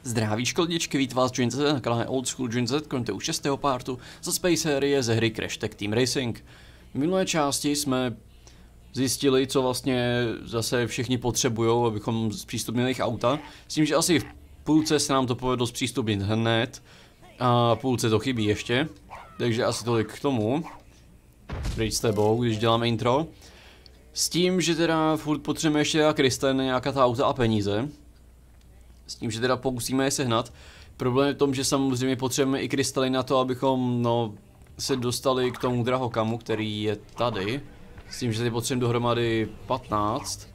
Zdraví školdičky, vítám vás Join Z na kanále Old School Join Z, konte už 6. partu za Space série ze hry Crash Tag Team Racing. V minulé části jsme zjistili, co vlastně zase všichni potřebují, abychom zpřístupnili jejich auta. S tím, že asi v půlce se nám to povedlo zpřístupnit hned a půlce to chybí ještě. Takže asi tolik k tomu. Pryč s tebou, když děláme intro. S tím, že teda furt potřebujeme ještě krystaly na nějaká ta auta a peníze. S tím, že teda pokusíme je sehnat. Problém je v tom, že samozřejmě potřebujeme i krystaly na to, abychom se dostali k tomu drahokamu, který je tady. S tím, že tady potřebujeme dohromady 15.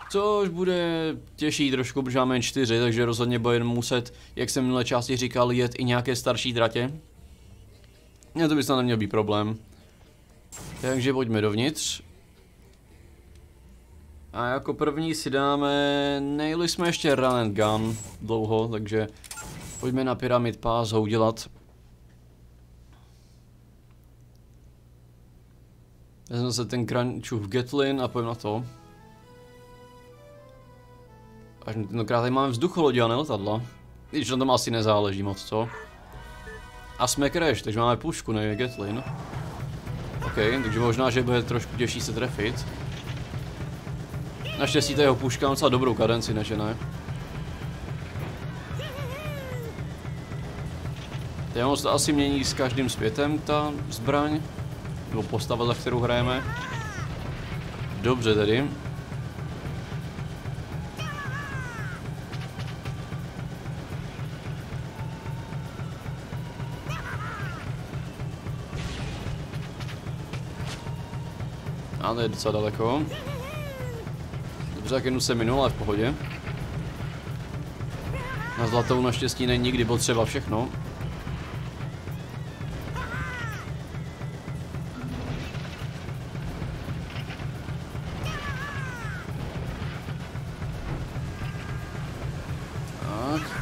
Což bude těžší trošku, protože máme jen 4, takže rozhodně budeme muset, jak jsem minulé části říkal, jet i nějaké starší tratě. No to by snad neměl být problém. Takže pojďme dovnitř. A jako první si dáme, nejeli jsme ještě Run and Gun dlouho, takže pojďme na Pyramid Pass ho udělat. Vezmeme se ten Crunchův Gatlin a pojďme na to. Až tentokrát tady máme vzducholodě a ne letadla. Když na tom asi nezáleží moc, co? A jsme Crash, takže máme pušku, ne Gatlin. OK, takže možná, že bude trošku těžší se trefit. Naštěstí ta jeho puška má docela dobrou kadenci, než ne? Ono se to asi mění s každým světem, ta zbraň. Nebo postava, za kterou hrajeme. Dobře tedy. A to je docela daleko. Dobře, jak jednu se minul, ale v pohodě. Na zlatou naštěstí není nikdy potřeba všechno. Tak.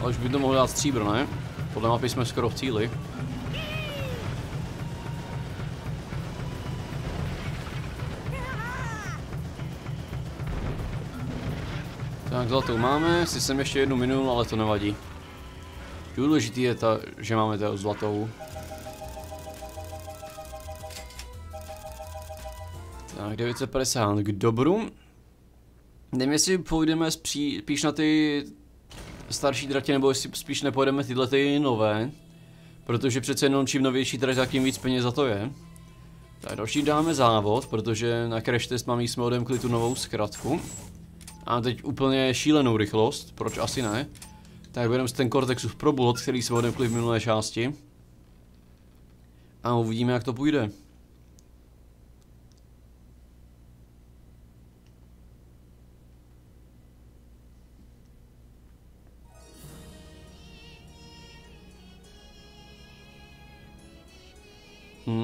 Ale už by to mohlo dát stříbro, ne? Podle mapy jsme skoro v cíli. Tak zlatou máme, si jsem ještě jednu minul, ale to nevadí. Důležitý je že máme tady zlatou. Tak 950 k dobru. Nevím, jestli půjdeme spíš na ty starší tratě, nebo jestli spíš nepojedeme tyhle ty nové. Protože přece jenom čím novější trať, tak tím víc peněz za to je. Tak další dáme závod, protože na Crash Test jsme odemkli tu novou zkratku. A teď úplně šílenou rychlost, proč asi ne. Tak budeme si ten Cortexův probulot, který jsme odemkli v minulé části. A uvidíme, jak to půjde.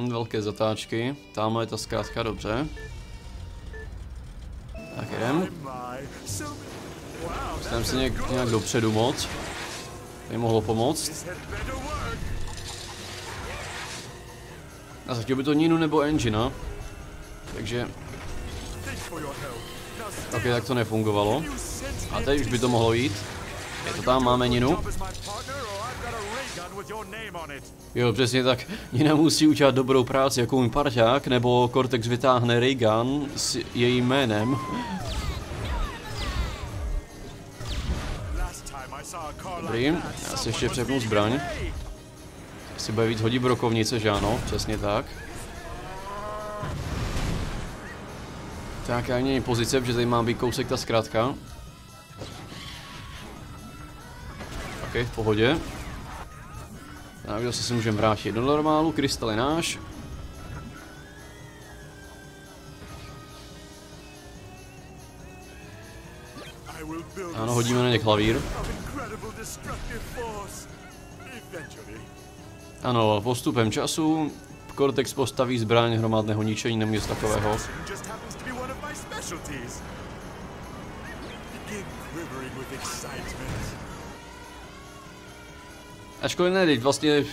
Velké zatáčky, tamhle je ta zkrátka, dobře. Tak jdem. Stavím se nějak dopředu moc. By mohlo pomoct. A chtěl by to Ninu nebo Engina. Takže... Ok, tak to nefungovalo. A teď už by to mohlo jít. Je to tam, máme Ninu. Jo, přesně tak. Nina musí udělat dobrou práci jako můj parťák, nebo Cortex vytáhne Raygun s jejím jménem. Dobrý, já si ještě přepnu zbraň. Asi bude víc hodit brokovnice, že ano, přesně tak. Tak já měním pozice, protože tady má být kousek ta zkrátka. Ok, v pohodě. Tak zase si můžeme vrátit do normálu, krystal je náš. Ano, hodíme na ně klavír. Ano, postupem času Cortex postaví zbraň hromadného ničení nebo něco takového. Ačkoliv ne, teď vlastně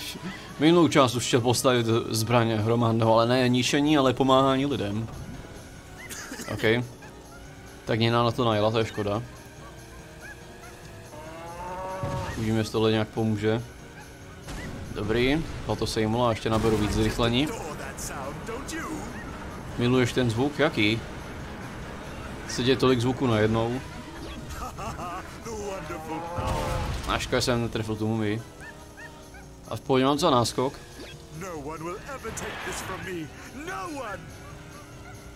minulou část už chtěl postavit zbraně hromadného, ale ne ničení, ale pomáhání lidem. OK. Tak Nina na to najela, to je škoda. Uvidíme, jestli tohle nějak pomůže. Dobrý, to sejmulo a ještě naberu víc zrychlení. Miluješ ten zvuk? Jaký? Se děje tolik zvuku najednou. Naška jsem netrefil tu mumii. Aspoň mám za náskok.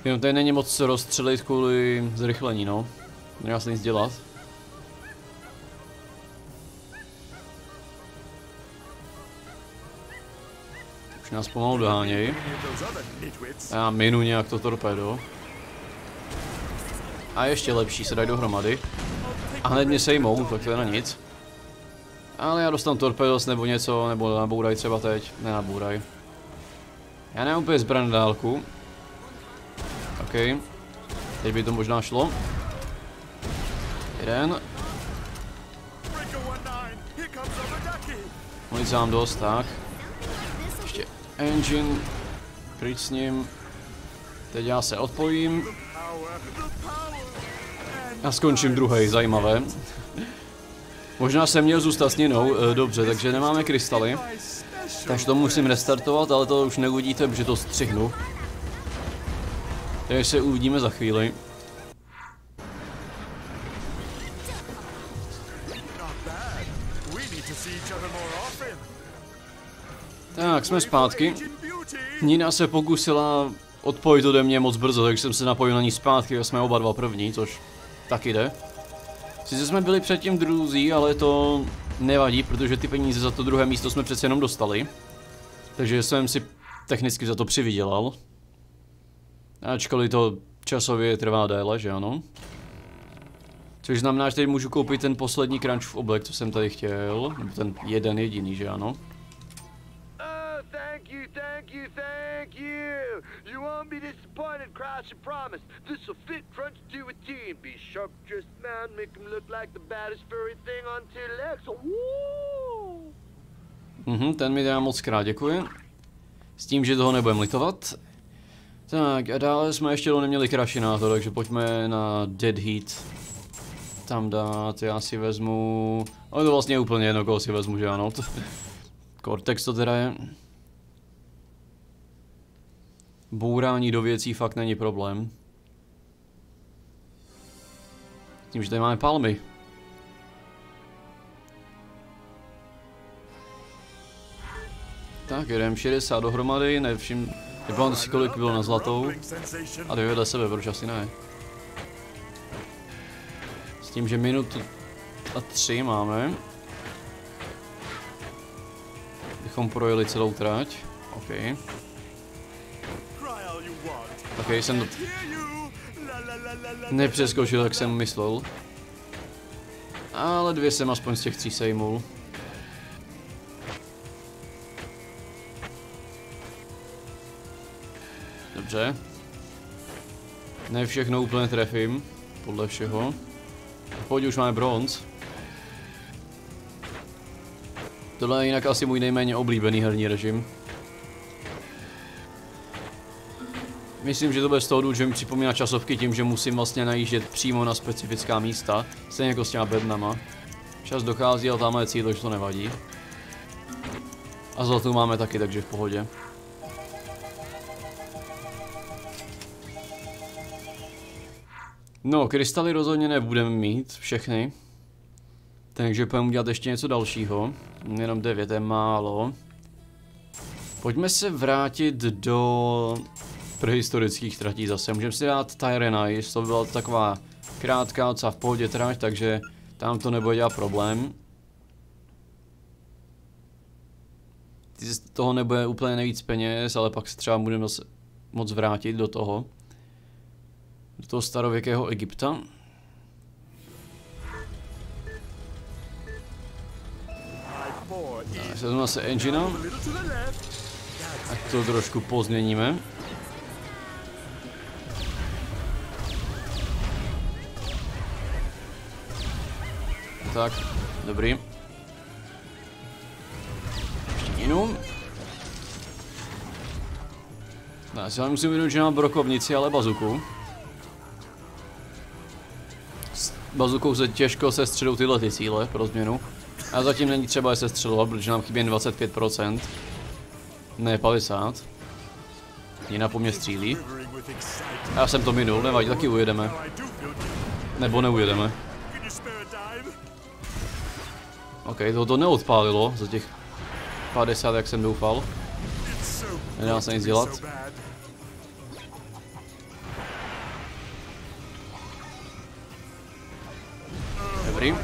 Jenom tady není moc se rozstřelit kvůli zrychlení, no. Nedá se nic dělat. Už nás pomalu doháněj. Já minu nějak to torpédo. A ještě lepší, se dají dohromady. A hned mě sejmou, tak to je na nic. Ale já dostanu torpedos nebo něco, nebo nabouraj třeba teď. Nenabouraj. Já nemám úplně zbraň na dálku. OK. Teď by to možná šlo. Jeden. Munice mám dost, tak. Ještě engine. Pryč s ním. Teď já se odpojím. A skončím druhej, zajímavé. Možná jsem měl zůstat s Ninou, dobře, takže nemáme krystaly. Takže to musím restartovat, ale to už neuvidíte, protože to střihnu. Takže se uvidíme za chvíli. Tak, jsme zpátky. Nina se pokusila odpojit ode mě moc brzo, takže jsem se napojil na ní zpátky a jsme oba dva první, což taky jde. Sice jsme byli předtím druzí, ale to nevadí, protože ty peníze za to druhé místo jsme přece jenom dostali. Takže jsem si technicky za to přivydělal. Ačkoliv to časově trvá déle, že ano. Což znamená, že teď můžu koupit ten poslední crunchův oblek, co jsem tady chtěl. Nebo ten jeden jediný, že ano. You won't be disappointed, Crash, I promise. This'll fit Crunch to a team. Be sharp, just man, make him look like the baddest furry thing on two legs. Woo! Ten mi dá moc krát, děkuji. S tím, že toho nebudem litovat. Tak a dále jsme ještě neměli Crashy na to, takže pojďme na Dead Heat. Tam dát, já si vezmu... Ale to vlastně je úplně jedno, koho si vezmu, že ano. Cortex to teda je. Bourání do věcí fakt není problém. Tím, že tady máme palmy. Tak, jedem 60 dohromady, nepamatuji si kolik bylo na zlatou. A dvě vedle sebe, proč asi ne. S tím, že minutu a 3 máme. Bychom projeli celou trať. OK. OK, jsem to nepřeskočil, jak jsem myslel. Ale dvě jsem aspoň z těch 3 sejmul. Dobře. Ne všechno úplně trefím, podle všeho. Pojď, už máme bronz. Tohle je jinak asi můj nejméně oblíbený herní režim. Myslím, že to bude z toho důvodu, že mi připomíná časovky tím, že musím vlastně najíždět přímo na specifická místa. Stejně jako s těma bednama. Čas dochází, ale tamhle je cíl, takže to nevadí. A zlatou máme taky, takže v pohodě. No, krystaly rozhodně nebudeme mít, všechny. Takže půjdeme udělat ještě něco dalšího. Jenom 9 je málo. Pojďme se vrátit do prehistorických tratí zase. Můžeme si dát Tyranize, to by byla taková krátká, docela v pohodě trať, takže tam to nebude dělat problém. Z toho nebude úplně nejvíc peněz, ale pak se třeba budeme moc vrátit do toho starověkého Egypta. Vezmu zase engine. Ať to trošku pozměníme. Tak, dobrý. Ještě jinou. Já si ale musím vědět, že mám brokovnici, ale bazuku. bazukou se těžko sestřelou tyhle ty cíle pro změnu. A zatím není třeba je sestřelovat, protože nám chybí jen 25%. Ne 50. Jiná po mně střílí. Já jsem to minul, nevadí, taky ujedeme. Nebo neujedeme. OK, to neodpálilo za těch 50, jak jsem doufal. Nedá se nic dělat. Dobrý.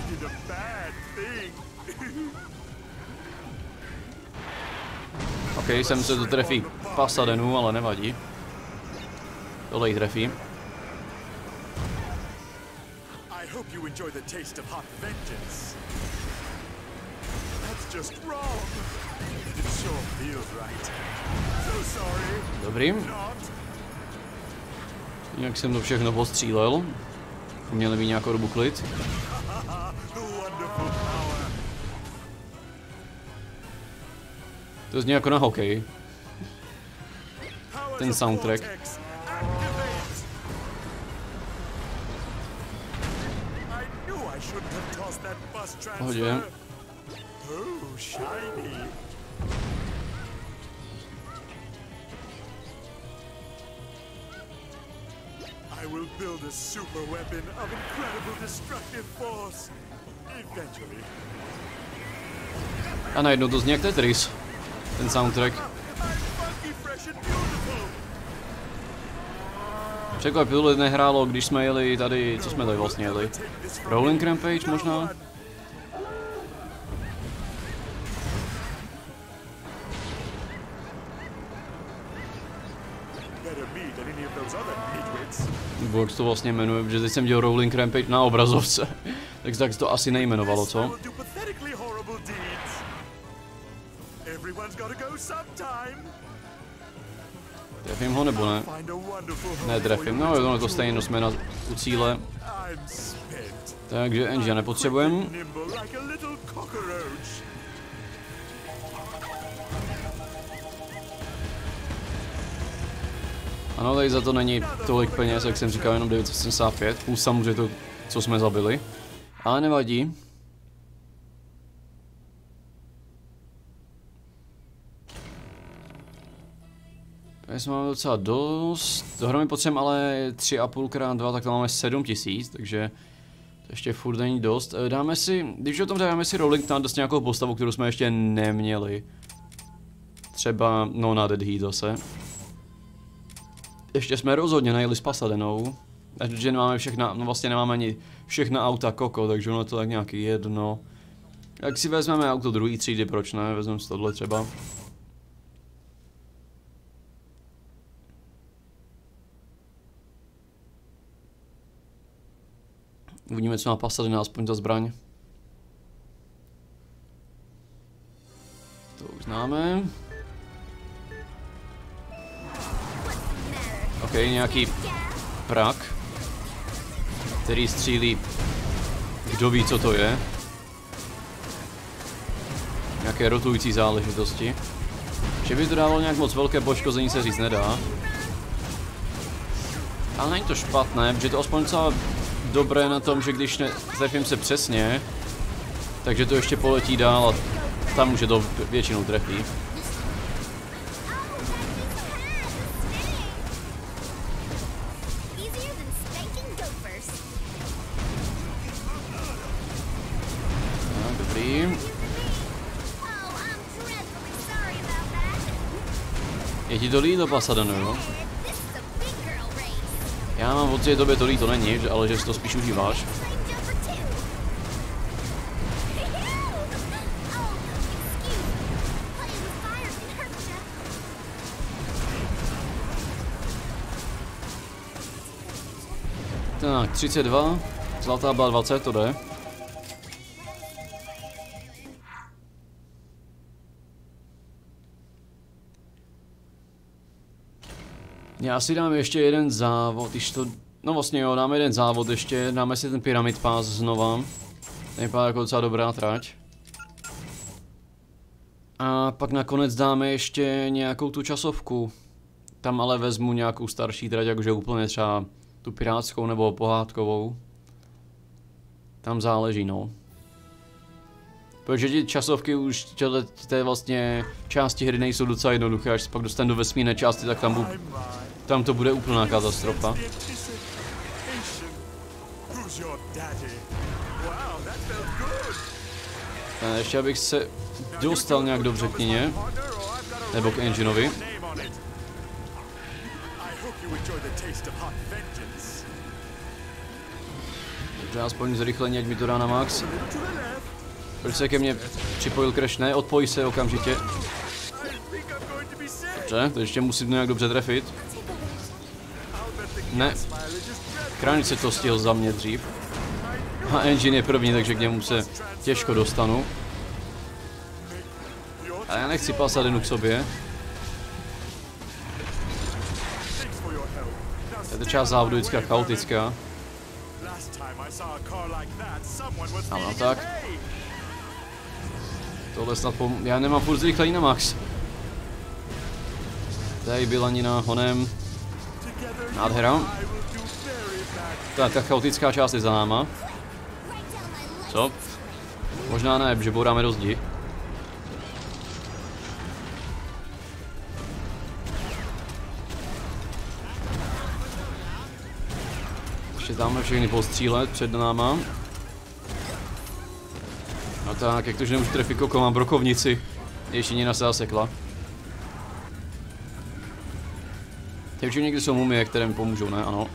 OK, sem se to trefí Pasadenu, ale nevadí. Tohle jí trefí. Dobrý. Jak jsem to všechno postřílel. Měli by nějakou dobu klid. To zní jako na hokej. Ten soundtrack. Pohodě. I will build a super weapon of incredible destructive force. Eventually. A najednou to zní jak Tetris. Ten soundtrack. Překvapivě nehrálo, když jsme jeli tady, co jsme tady vlastně jeli? Rolling Rampage možná? Nebo jak to vlastně jmenuje, protože teď jsem dělal Rolling Rampage na obrazovce. Tak to asi nejmenovalo, co? Trefím ho nebo ne? Ne, trefím, no je to stejně, jsme u cíle. Takže engine nepotřebujeme. Ano, tady za to není tolik peněz, jak jsem říkal, jenom 975, plus samozřejmě to, co jsme zabili. Ale nevadí. Tady jsme máme docela dost. Dohromady potřebujeme ale 3,5 x 2, tak to máme 7000, takže to ještě furt není dost. Dáme si, když o tom dáme si Rolling Thunder s nějakou postavu, kterou jsme ještě neměli. Třeba, no na Dead Heat zase. Ještě jsme rozhodně najeli s Pasadenou. Takže nemáme všechna, no vlastně nemáme ani všechna auta Koko, takže ono to tak nějaký jedno. Jak si vezmeme auto druhý třídy, proč ne? Vezmeme si tohle třeba. Uvidíme, co má Pasadena, aspoň ta zbraň. To už známe. OK, nějaký prak, který střílí, kdo ví, co to je. Nějaké rotující záležitosti. Že by to dávalo nějak moc velké poškození, se říct nedá. Ale není to špatné, protože to aspoň docela dobré na tom, že když trefím se přesně, takže to ještě poletí dál a tam už je to většinou trefí. Dobrý. Je ti to líto, Pasadeno, jo? Já mám pocit, že tobě to líto není, ale že si to spíš užíváš. Tak, 32, zlatá byla 20, to jde. Já si dám ještě jeden závod, když to... No vlastně jo, dáme jeden závod ještě, dáme si ten Pyramid Pass znova. Ten vypadá jako docela dobrá trať. A pak nakonec dáme ještě nějakou tu časovku. Tam ale vezmu nějakou starší trať, jakože úplně třeba tu pirátskou nebo pohádkovou. Tam záleží, no. Protože ty časovky už té vlastně části hry nejsou docela jednoduché, až se pak dostanu do vesmírné části, tak tam to bude úplná katastrofa. Ještě abych se dostal nějak dobře k Nině, nebo k Enginovi. Dobře, aspoň zrychlení, ať mi to dá na max. Proč se ke mně připojil Crash? Ne, odpoj se okamžitě. Dobře, to ještě musím nějak dobře trefit. Ne. Kránič se to stihl za mě dřív. A Engine je první, takže k němu se těžko dostanu. A já nechci Pasadenu k sobě. Je to část závodu vždycky chaotická. Ano, tak. Tohle snad já nemám furt zrychlení na max. Tady Bilanina honem. Nádhera. Tak, ta chaotická část je za náma. Co? Možná ne, že bouráme do zdi. Ještě dáme všechny postřílet před náma. No tak, jak to, že nemůžu trefit Koko, mám brokovnici. Ještě Nina se zasekla. Takže někdy jsou mumie, které mi pomůžou, ne? Ano.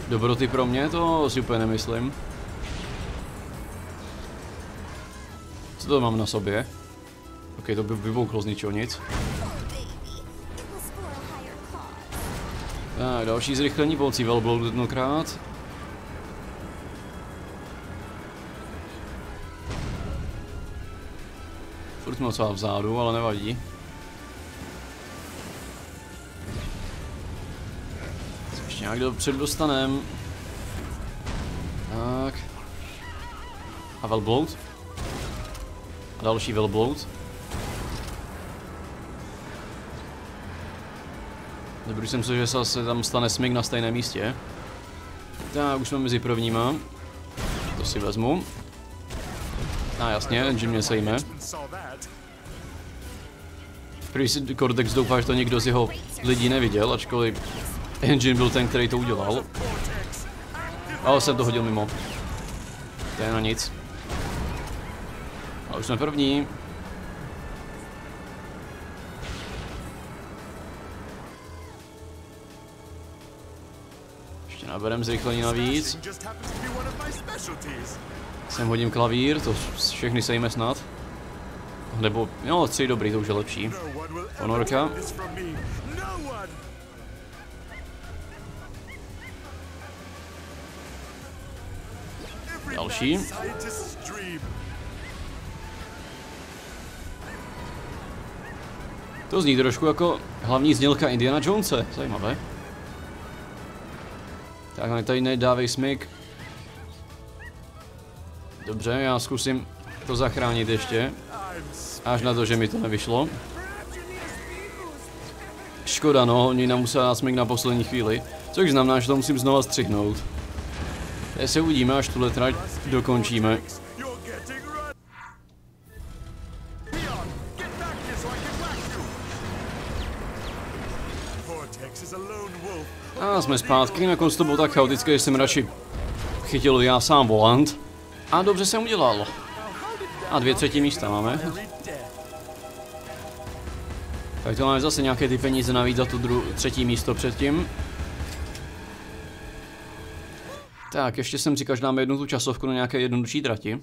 Dobroty pro mě? To si úplně nemyslím. Co to mám na sobě? Ok, to by vybouklo z ničeho nic. Tak, další zrychlení pomocí Velbloudu jednokrát. Furt jsme docela vzadu, ale nevadí. Ještě nějak dopředu dostanem. Tak. A Velbloud. A další Velbloud. Dobrý jsem se, že se tam stane smyk na stejném místě. Tak, už jsme mezi prvníma. To si vezmu. A jasně, Engine mě sejme. Prý si Cortex doufá, že to někdo z jeho lidí neviděl, ačkoliv Engine byl ten, který to udělal. Ale jsem to hodil mimo. To je na nic. A už jsme první. Ještě naberem zrychlení navíc. Sem hodím klavír, to všechny sejme snad. Nebo, jo, 3 dobrý, to už je lepší. Ponorka. Další. To zní trošku jako hlavní znělka Indiana Jonese, zajímavé. Tak, tady nedávej smyk. Dobře, já zkusím to zachránit ještě. Až na to, že mi to nevyšlo. Škoda, no, oni nám museli dát smyk na poslední chvíli. Což znamená, že to musím znova střihnout. Teď se uvidíme, až tuhle trať dokončíme. A jsme zpátky, nakonec to bylo tak chaotické, že jsem radši chytil já sám volant. A dobře jsem udělal. A 2/3 místa máme. Tak to máme zase nějaké ty peníze navíc za to 3. místo předtím. Tak, ještě jsem říkal, že dáme jednu tu časovku na nějaké jednodušší trati.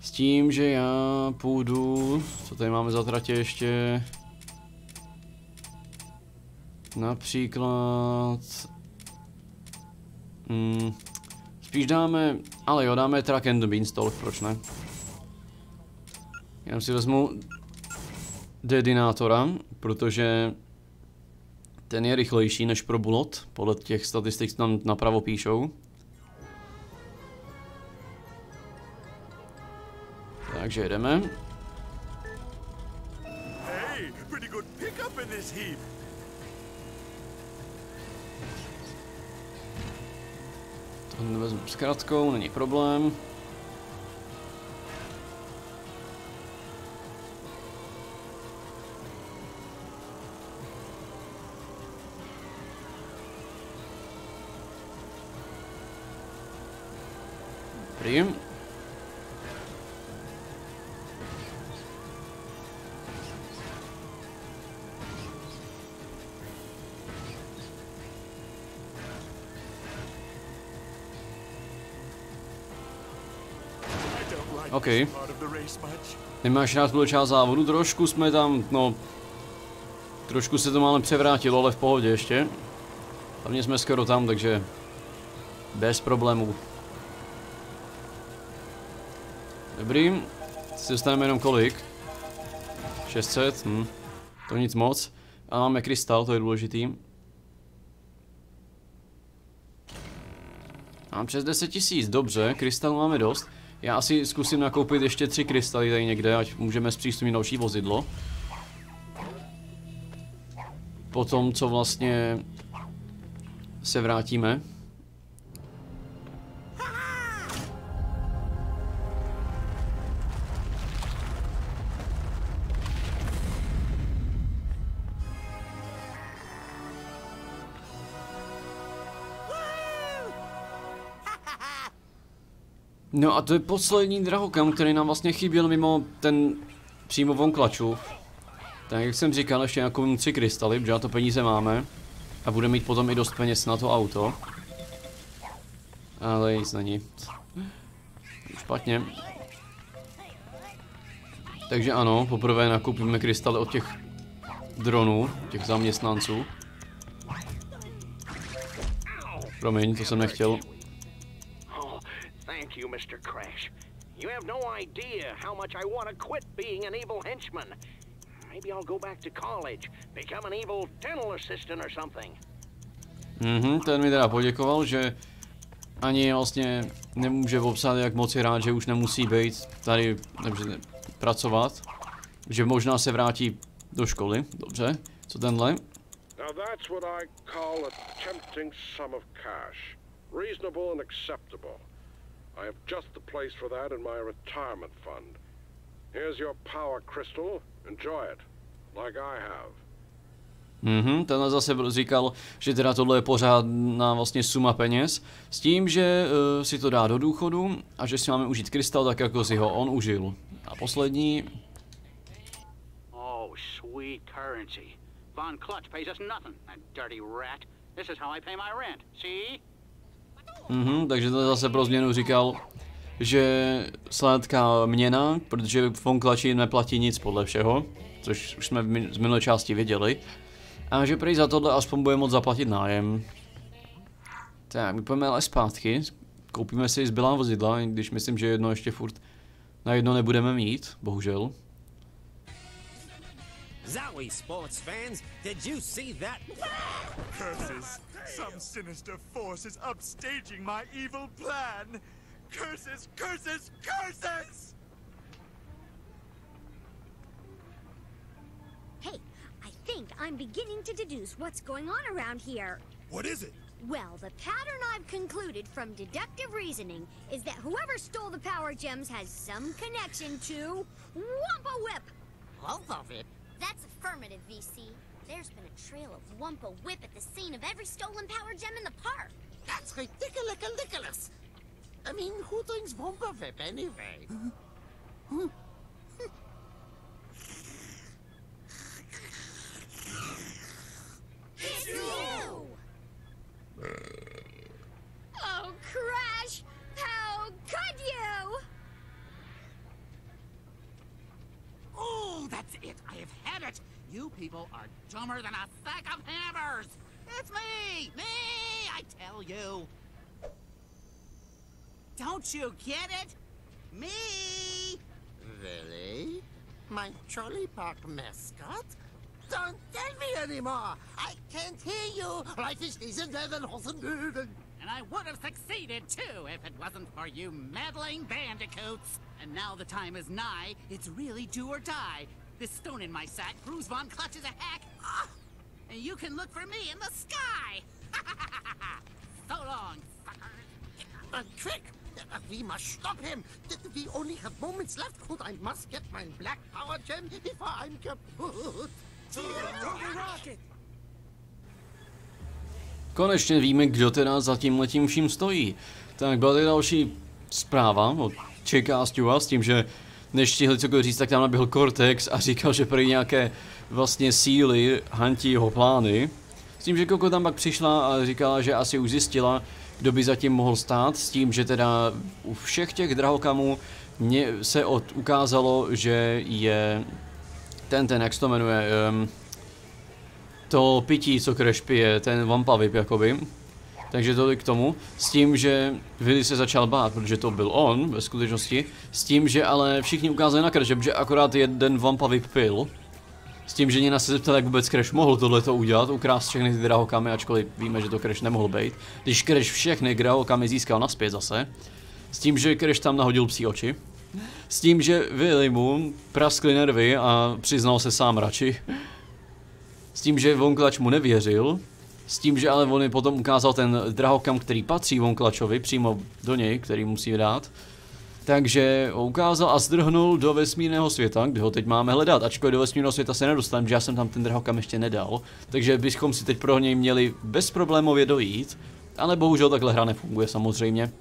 S tím, že já půjdu... Co tady máme za tratě ještě? Například... Spíš dáme... Ale jo, dáme Track and the Beanstalk, proč ne? Jenom si vezmu... Dedinátora, protože... Ten je rychlejší než pro Bullet, podle těch statistik, co tam napravo píšou. Takže jedeme. good pickup in this heap. To vezmu s kratkou, není problém. Dobrý. OK. Nemáš rád tuhle část závodu? Trošku jsme tam, no... Trošku se to málem převrátilo, ale v pohodě ještě. Hlavně jsme skoro tam, takže... Bez problémů. Dobrý. Si dostaneme jenom kolik? 600, to nic moc. A máme krystal, to je důležitý. Mám přes 10 000, dobře, krystal máme dost. Já asi zkusím nakoupit ještě 3 krystaly tady někde, ať můžeme zpřístupnit další vozidlo. Potom, co vlastně se vrátíme. No a to je poslední drahokam, který nám vlastně chyběl mimo ten přímo vonklačů. Tak jak jsem říkal, ještě jako 3 krystaly, protože na to peníze máme. A budeme mít potom i dost peněz na to auto. Ale nic není. Špatně. Takže ano, poprvé nakoupíme krystaly od těch dronů, těch zaměstnanců. Promiň, to jsem nechtěl. Thank you, Mr. Crash. You have no idea how much I want to quit being an evil henchman. Maybe I'll go back to college, become an evil dental assistant or something. Ten mi teda poděkoval, že ani vlastně nemůže popsat, jak moc je rád, že už nemusí být tady pracovat. Že možná se vrátí do školy, dobře. Co tenhle? Now that's what I call a tempting sum of cash. Reasonable and acceptable. I have just the place for that in my retirement fund. Here's your power crystal. Enjoy it, like I have. Tenhle zase říkal, že teda tohle je pořádná vlastně suma peněz, s tím, že si to dá do důchodu a že si máme užít krystal tak, jako si ho on užil. A poslední... Oh, sweet currency. Von Klutz pays us nothing, that dirty rat. This is how I pay my rent, see? Takže to zase pro změnu říkal, že sladká měna, protože Von Klutz neplatí nic podle všeho, což už jsme z minulé části věděli. A že prý za tohle aspoň bude moct zaplatit nájem. Tak, my půjdeme ale zpátky, koupíme si zbylá vozidla, když myslím, že jedno ještě furt na jedno nebudeme mít, bohužel. Zowie sports fans, did you see that? Curses! Some sinister force is upstaging my evil plan! Curses! Curses! Curses! Hey, I think I'm beginning to deduce what's going on around here. What is it? Well, the pattern I've concluded from deductive reasoning is that whoever stole the power gems has some connection to Wumpa Whip! Wumpa Whip? That's affirmative, VC. There's been a trail of Wumpa Whip at the scene of every stolen power gem in the park. That's ridiculous. I mean, who drinks Wumpa Whip anyway? It's you! Oh, Crash! How could you? Oh, that's it. I have had it. You people are dumber than a sack of hammers. It's me! Me! I tell you. Don't you get it? Me! Really? My Trolley Park mascot? Don't tell me anymore! I can't hear you! Life is diesen Levenhosen. And I would have succeeded, too, if it wasn't for you meddling bandicoots. And now the time is nigh. It's really do or die. This stone in my sack proves Von Clutch is a hack. And you can look for me in the sky. So long, fucker. A trick. We must stop him. We only have moments left. I must get my black power gem before I'm kaput. Konečně víme, kdo teda za tímhletím vším stojí. Tak byla tady další zpráva od Chicka Stewa s tím, že než stihli cokoliv říct, tak tam naběhl Cortex a říkal, že prý nějaké vlastně síly hantí jeho plány. S tím, že Coco tam pak přišla a říkala, že asi už zjistila, kdo by zatím mohl stát, s tím, že teda u všech těch drahokamů se ukázalo, že je jak se to jmenuje, to pití, co Crash pije, ten Vampavip jakoby. Takže tolik k tomu, s tím, že Willy se začal bát, protože to byl on ve skutečnosti, s tím, že ale všichni ukázali na Crash, že akorát jeden Vampavip pil. S tím, že Nina se zeptala, jak vůbec Crash mohl tohleto udělat, ukrást všechny ty drahokamy, ačkoliv víme, že to Crash nemohl být. Když Crash všechny drahokamy získal naspět zase. S tím, že Crash tam nahodil psí oči. S tím, že Willy mu praskly nervy a přiznal se sám radši. S tím, že Von Clutch mu nevěřil. S tím, že ale on potom ukázal ten drahokam, který patří Von Clutchovi, přímo do něj, který musí dát. Takže ho ukázal a zdrhnul do vesmírného světa, kde ho teď máme hledat. Ačkoliv do vesmírného světa se nedostaneme, že já jsem tam ten drahokam ještě nedal. Takže bychom si teď pro něj měli bezproblémově dojít. Ale bohužel takhle hra nefunguje samozřejmě.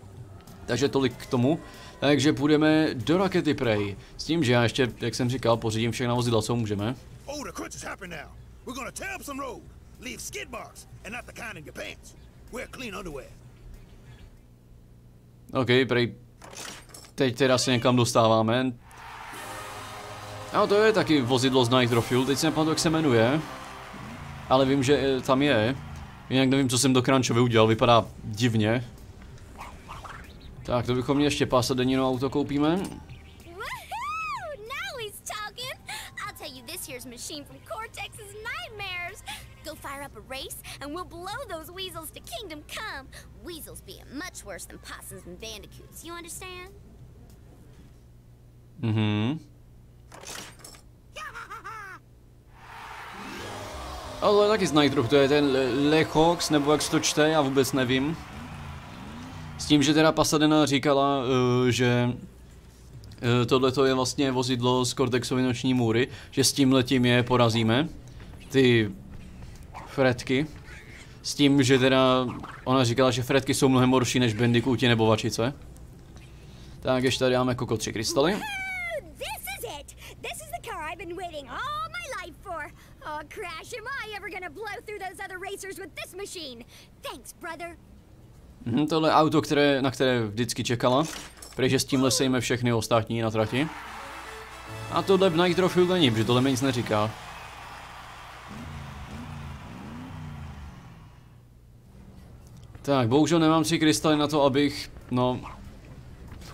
Takže tolik k tomu. Takže půjdeme do rakety Prey. S tím, že já ještě, jak jsem říkal, pořídím všechna vozidla, co můžeme. OK, Prey. Teď teda se někam dostáváme. A to je taky vozidlo z Nitro Fuel, teď se nepamatuji, jak se jmenuje. Ale vím, že tam je. Jinak nevím, co jsem do Crunchovi udělal, vypadá divně. Tak, to bychom měli ještě pasadenino auto koupíme. Go fire up a race, and we'll blow those weasels to kingdom come. Weasels being much worse than possums and bandicoots, you understand? Mhm. Ale taky z Nitro, to je ten Lechox, nebo jak se to čte, já vůbec nevím. S tím, že teda Pasadena říkala, že tohleto je vlastně vozidlo z Cortexovy noční můry, že s tímhletím je porazíme. Ty Fredky. S tím, že teda ona říkala, že Fredky jsou mnohem horší než bandicooti nebo vačice. Tak ještě tady máme Coco 3 krystaly. Tohle je auto, na které vždycky čekala. Protože s tímhle sejme všechny ostatní na trati. A tohle v Nitro Fuel není, protože tohle mi nic neříká. Tak, bohužel nemám 3 krystaly na to, abych, no,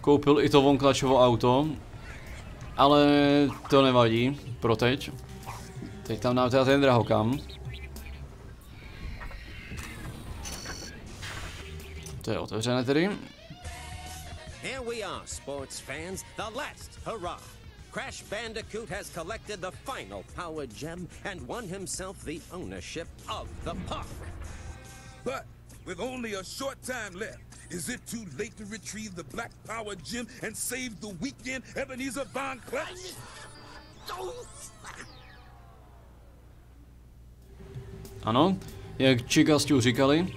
koupil i to Von Clutchovo auto. Ale to nevadí, pro teď. Teď tam dám teda ten drahokam. To je otevřené tedy. Here we are, sports fans, the last hurrah. Crash Bandicoot has collected the final power gem and won himself the ownership of the park. But with only a short time left, is it too late to retrieve the black power gem and save the weekend Ebenezer Von Clutch? Ano, jak Chicka Stew říkali,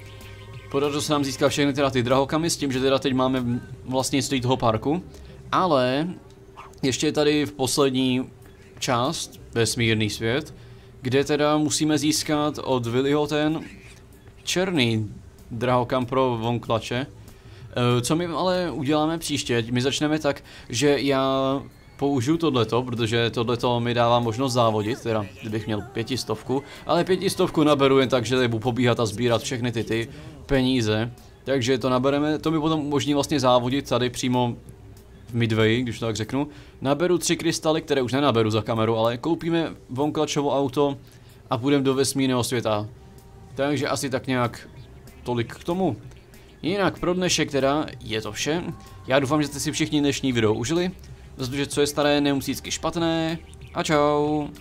podařilo se nám získat všechny teda ty drahokamy s tím, že teda teď máme vlastně stojí toho parku, ale ještě je tady v poslední část, vesmírný svět, kde teda musíme získat od Willyho ten černý drahokam pro Von Clutche. Co my ale uděláme příště, my začneme tak, že já použiju tohleto, protože tohleto mi dává možnost závodit, teda kdybych měl 500, ale 500 naberu jen tak, že tady budu pobíhat a sbírat všechny ty peníze, takže to nabereme, to mi potom umožní vlastně závodit tady přímo v Midway, když to tak řeknu. Naberu 3 krystaly, které už nenaberu za kameru, ale koupíme Von Clutchovo auto a půjdeme do vesmírného světa. Takže asi tak nějak tolik k tomu. Jinak pro dnešek teda je to vše. Já doufám, že jste si všichni dnešní video užili. Protože co je staré, nemusí vždycky špatné. A čau.